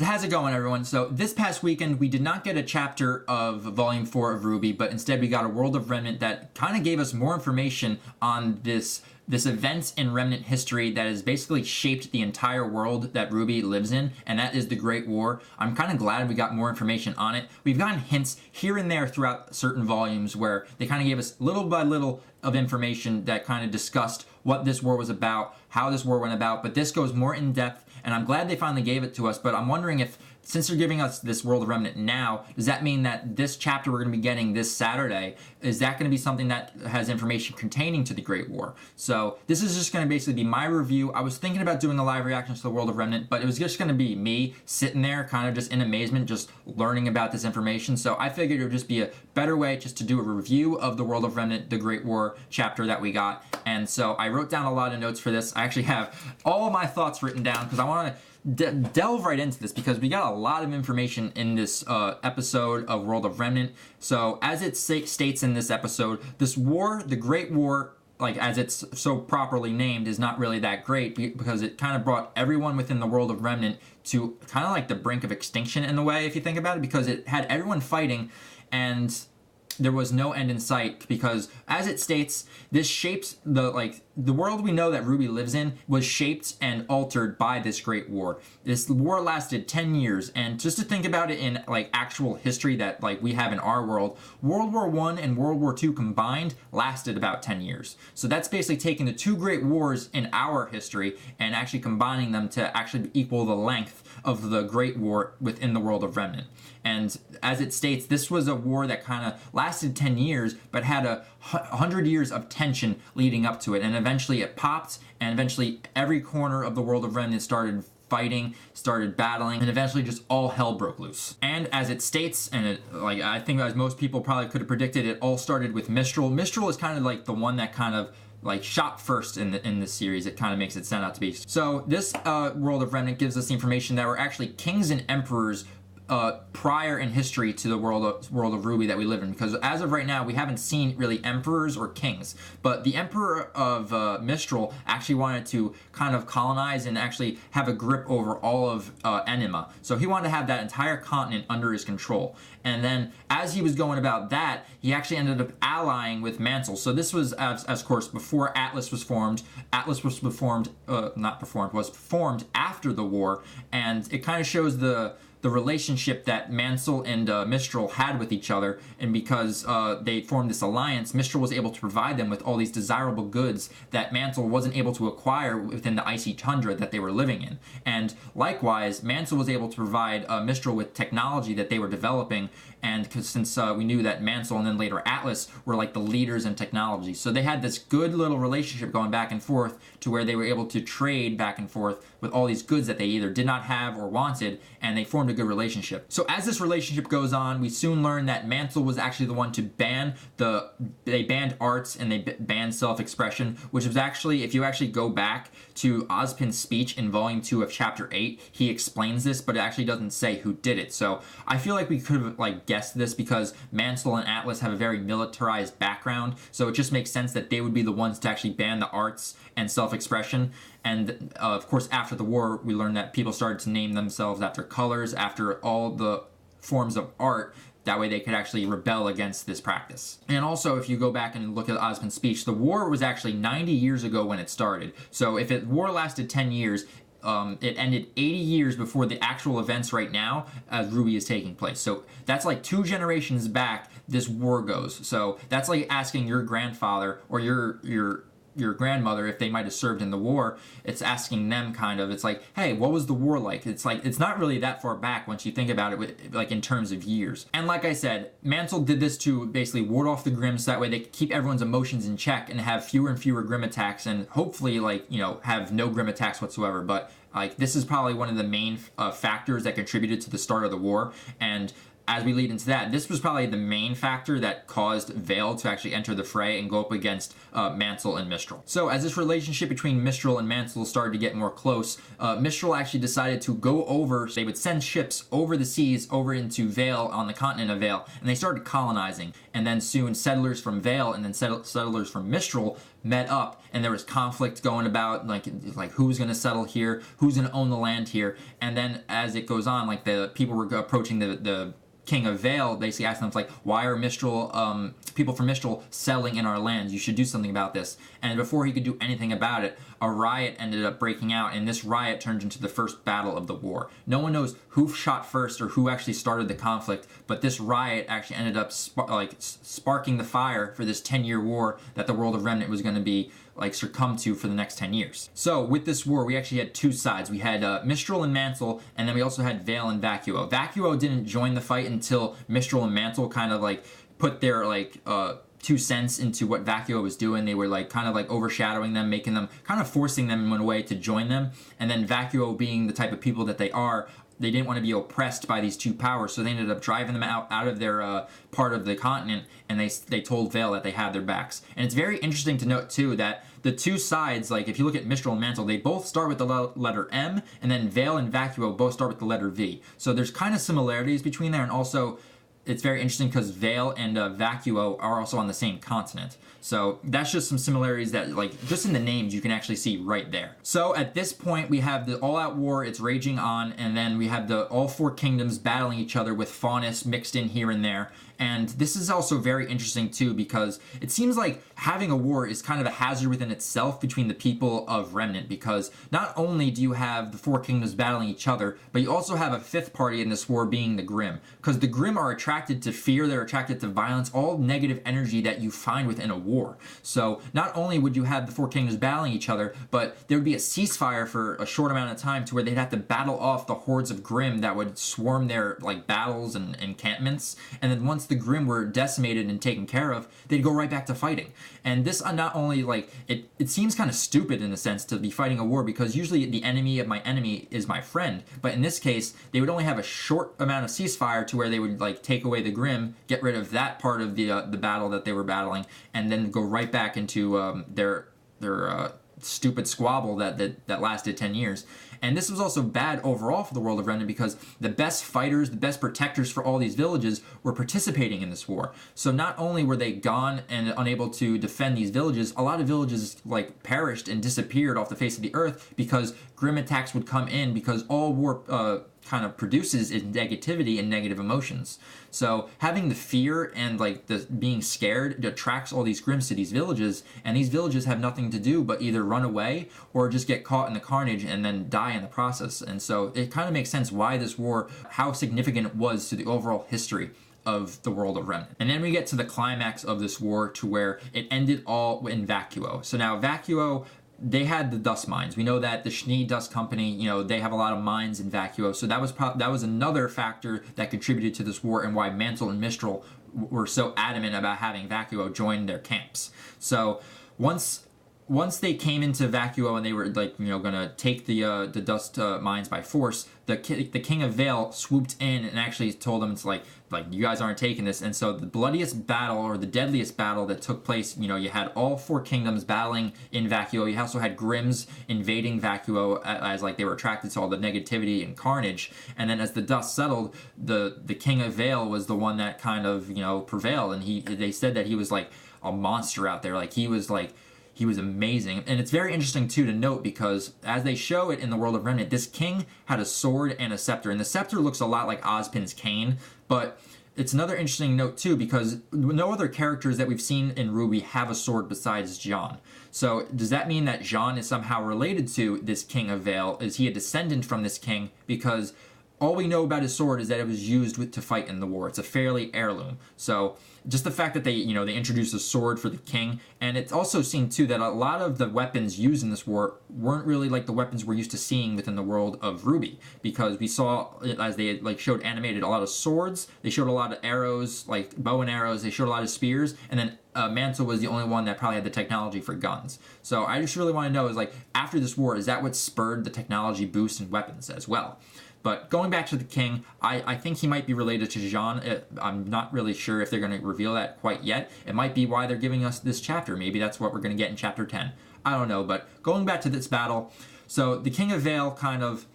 How's it going, everyone? So this past weekend, we did not get a chapter of Volume 4 of RWBY, but instead we got a World of Remnant that kind of gave us more information on this event in Remnant history that has basically shaped the entire world that RWBY lives in, and that is the Great War. I'm kind of glad we got more information on it. We've gotten hints here and there throughout certain volumes where they kind of gave us little by little of information that kind of discussed what this war was about, how this war went about, but this goes more in depth, and I'm glad they finally gave it to us. But I'm wondering if, since they're giving us this World of Remnant now, does that mean that this chapter we're going to be getting this Saturday, is that going to be something that has information containing to the Great War? So this is just going to basically be my review. I was thinking about doing a live reaction to the World of Remnant, but it was just going to be me sitting there kind of just in amazement, just learning about this information. So I figured it would just be a better way just to do a review of the World of Remnant, the Great War chapter that we got. And so I wrote down a lot of notes for this. I actually have all my thoughts written down because I want to delve right into this because we got a lot of information in this episode of World of Remnant. So as it states in this episode, this war, the Great War, like as it's so properly named, is not really that great because it kind of brought everyone within the World of Remnant to kind of like the brink of extinction in a way, if you think about it, because it had everyone fighting and there was no end in sight. Because as it states, this shapes the world we know that RWBY lives in was shaped and altered by this Great War. This war lasted 10 years, and just to think about it in like actual history that like we have in our world, World War I and World War II combined lasted about 10 years. So that's basically taking the two great wars in our history and actually combining them to actually equal the length of the Great War within the World of Remnant. And as it states, this was a war that kind of lasted 10 years, but had 100 years of tension leading up to it. And eventually it popped, and eventually every corner of the World of Remnant started fighting, started battling, and eventually just all hell broke loose. And as it states, and I think as most people probably could have predicted, it all started with Mistral. Mistral is kind of like the one that kind of like shot first in this series. It kind of makes it sound out to be. So this World of Remnant gives us the information that were actually kings and emperors prior in history to the world of RWBY that we live in, because as of right now we haven't seen really emperors or kings, but the emperor of Mistral actually wanted to kind of colonize and actually have a grip over all of Enema. So he wanted to have that entire continent under his control, and then as he was going about that, he actually ended up allying with Mansell. So this was as course before Atlas was formed. Atlas was performed was formed after the war, and it kind of shows the relationship that Mansell and Mistral had with each other, and because they formed this alliance, Mistral was able to provide them with all these desirable goods that Mansell wasn't able to acquire within the icy tundra that they were living in. And likewise, Mansell was able to provide Mistral with technology that they were developing, and since we knew that Mansell and then later Atlas were like the leaders in technology, so they had this good little relationship going back and forth to where they were able to trade back and forth with all these goods that they either did not have or wanted, and they formed a good relationship. So as this relationship goes on, we soon learn that Mansell was actually the one to ban they banned arts and they banned self-expression, which was actually, if you actually go back to Ozpin's speech in Volume 2 of Chapter 8, he explains this, but it actually doesn't say who did it. So I feel like we could have like guessed this because Mansell and Atlas have a very militarized background, so it just makes sense that they would be the ones to actually ban the arts and self-expression. And of course, after the war, we learned that people started to name themselves after colors, after all the forms of art. That way they could actually rebel against this practice. And also, if you go back and look at Ozpin's speech, the war was actually 90 years ago when it started. So if the war lasted 10 years, it ended 80 years before the actual events right now as RWBY is taking place. So that's like 2 generations back this war goes. So that's like asking your grandfather or your grandmother, if they might have served in the war, it's asking them kind of, it's like, hey, what was the war like? It's like, it's not really that far back once you think about it with, like in terms of years. And like I said, Mansell did this to basically ward off the Grimm so that way they could keep everyone's emotions in check and have fewer and fewer Grimm attacks, and hopefully like, you know, have no Grimm attacks whatsoever. But like this is probably one of the main factors that contributed to the start of the war. And as we lead into that, this was probably the main factor that caused Vale to actually enter the fray and go up against Mansell and Mistral. So as this relationship between Mistral and Mansell started to get more close, Mistral actually decided to go over, they would send ships over the seas over into Vale on the continent of Vale, and they started colonizing. And then soon settlers from Vale and then settlers from Mistral met up, and there was conflict going about, like who's going to settle here, who's going to own the land here. And then as it goes on, like the people were approaching the king of Vale, basically asking them, like, why are Mistral, people from Mistral settling in our lands? You should do something about this. And before he could do anything about it, a riot ended up breaking out, and this riot turned into the first battle of the war. No one knows who shot first or who actually started the conflict, but this riot actually ended up sparking the fire for this 10-year war that the world of Remnant was going to be succumb to for the next 10 years. So with this war, we actually had two sides. We had Mistral and Mantle, and then we also had Vale and Vacuo. Vacuo didn't join the fight until Mistral and Mantle kind of put their 2 cents into what Vacuo was doing. They were kind of overshadowing them, making them, kind of forcing them in a way to join them. And then Vacuo, being the type of people that they are, they didn't want to be oppressed by these two powers, so they ended up driving them out of their part of the continent, and they told Vale that they had their backs. And it's very interesting to note too that the two sides, if you look at Mistral and Mantle, they both start with the letter M, and then Vale and Vacuo both start with the letter V. So there's kind of similarities between there, and also it's very interesting because Vale and Vacuo are also on the same continent. So that's just some similarities that, just in the names, you can actually see right there. So at this point, we have the all-out war. It's raging on, and then we have all 4 kingdoms battling each other with Faunus mixed in here and there. And this is also very interesting too, because it seems like having a war is kind of a hazard within itself between the people of Remnant, because not only do you have the 4 kingdoms battling each other, but you also have a 5th party in this war being the Grimm, because the Grimm are attracted to fear, they're attracted to violence, all negative energy that you find within a war. So not only would you have the 4 kingdoms battling each other, but there would be a ceasefire for a short amount of time to where they'd have to battle off the hordes of Grimm that would swarm their battles and encampments, and then once the Grimm were decimated and taken care of, they'd go right back to fighting. And this not only it seems kind of stupid in a sense to be fighting a war, because usually the enemy of my enemy is my friend, but in this case they would only have a short amount of ceasefire to where they would take away the Grimm, get rid of that part of the battle that they were battling, and then go right back into their stupid squabble that lasted 10 years. And this was also bad overall for the world of Remnant, because the best fighters, the best protectors for all these villages were participating in this war. So not only were they gone and unable to defend these villages, a lot of villages perished and disappeared off the face of the earth because Grimm attacks would come in, because all war kind of produces is negativity and negative emotions. So having the fear and the being scared attracts all these Grimms to these villages, and these villages have nothing to do but either run away or just get caught in the carnage and then die in the process. And so it kind of makes sense why this war, how significant it was to the overall history of the world of Remnant. And then we get to the climax of this war, to where it ended all in Vacuo. So now Vacuo, they had the dust mines. We know that the Schnee Dust Company, they have a lot of mines in Vacuo. So that was another factor that contributed to this war, and why Mantle and Mistral were so adamant about having Vacuo join their camps. So once they came into Vacuo and they were going to take the dust mines by force, the king of Vale swooped in and actually told them, it's you guys aren't taking this. And so the bloodiest battle, or the deadliest battle that took place, you had all 4 kingdoms battling in Vacuo. You also had Grimms invading Vacuo as they were attracted to all the negativity and carnage. And then as the dust settled, the king of Vale was the one that kind of prevailed, and they said that he was a monster out there. He was amazing. And it's very interesting too to note, because as they show it in the world of Remnant, this king had a sword and a scepter, and the scepter looks a lot like Ozpin's cane. But it's another interesting note too, because no other characters that we've seen in RWBY have a sword besides Jean. So does that mean that Jean is somehow related to this king of Vale? Is he a descendant from this king? Because all we know about his sword is that it was used to fight in the war. It's a fairly heirloom. So just the fact that they introduced a sword for the king, and it's also seen too that a lot of the weapons used in this war weren't really the weapons we're used to seeing within the world of RWBY, because we saw, as they showed animated, a lot of swords. They showed a lot of arrows, bow and arrows. They showed a lot of spears, and then Mantle was the only one that probably had the technology for guns. So I just really want to know is after this war, is that what spurred the technology boost in weapons as well? But going back to the king, I think he might be related to Jean. I'm not really sure if they're going to reveal that quite yet. It might be why they're giving us this chapter. Maybe that's what we're going to get in chapter 10. I don't know. But going back to this battle, so the king of Vale kind of,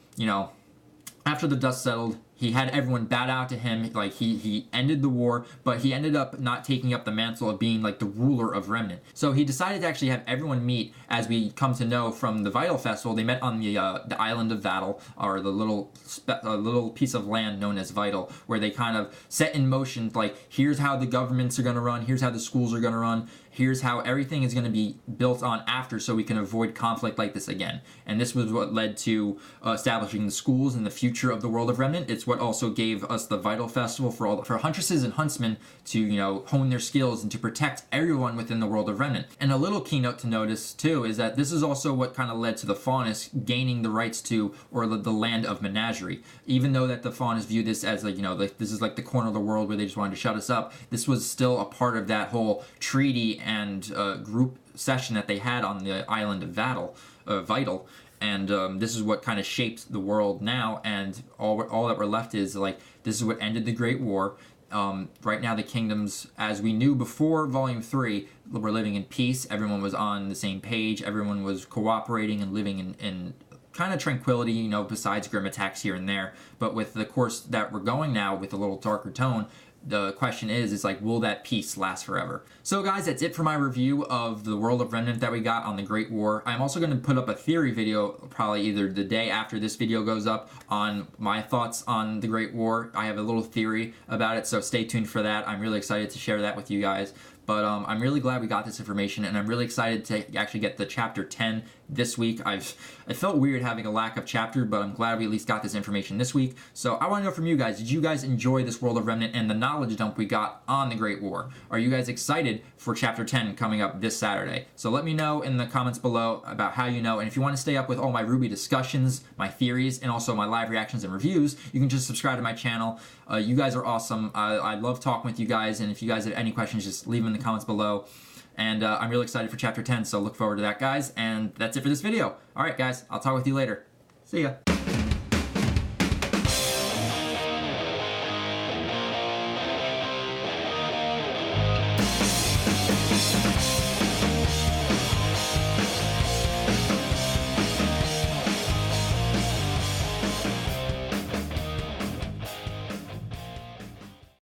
after the dust settled, he had everyone bow down to him. Like he ended the war, but he ended up not taking up the mantle of being like the ruler of Remnant. So he decided to actually have everyone meet, as we come to know from the Vital Festival. They met on the island of Vale, or the little piece of land known as Vital, where they kind of set in motion, like, here's how the governments are going to run, here's how the schools are going to run, here's how everything is going to be built on after, so we can avoid conflict like this again. And this was what led to establishing the schools and the future of the world of Remnant. It's what also gave us the Vital Festival for huntresses and huntsmen to, you know, hone their skills and to protect everyone within the world of Remnant. And a little keynote to notice too is that this is also what kind of led to the Faunus gaining the rights to, or the land of Menagerie. Even though that the Faunus viewed this as, like, you know, like, this is like the corner of the world where they just wanted to shut us up, this was still a part of that whole treaty and group session that they had on the island of Vital. And this is what kind of shaped the world now, and all that we're left is, like, this is what ended the Great War. Right now the kingdoms, as we knew before Volume 3, were living in peace. Everyone was on the same page. Everyone was cooperating and living in kind of tranquility, you know, besides Grimm attacks here and there. But with the course that we're going now, with a little darker tone, the question is like, will that peace last forever? So guys, that's it for my review of the world of Remnant that we got on the Great War. I'm also going to put up a theory video, probably either the day after this video goes up, on my thoughts on the Great War. I have a little theory about it, so stay tuned for that. I'm really excited to share that with you guys. But I'm really glad we got this information, and I'm really excited to actually get the chapter 10 this week. It felt weird having a lack of chapter, but I'm glad we at least got this information this week. So I want to know from you guys, did you guys enjoy this world of Remnant and the knowledge dump we got on the Great War? Are you guys excited for chapter 10 coming up this Saturday? So let me know in the comments below about how you know, and if you want to stay up with all my RWBY discussions, my theories, and also my live reactions and reviews, you can just subscribe to my channel. You guys are awesome. I love talking with you guys, and if you guys have any questions, just leave them in the comments below. And I'm really excited for chapter 10, so look forward to that, guys. And that's it for this video. All right, guys, I'll talk with you later. See ya.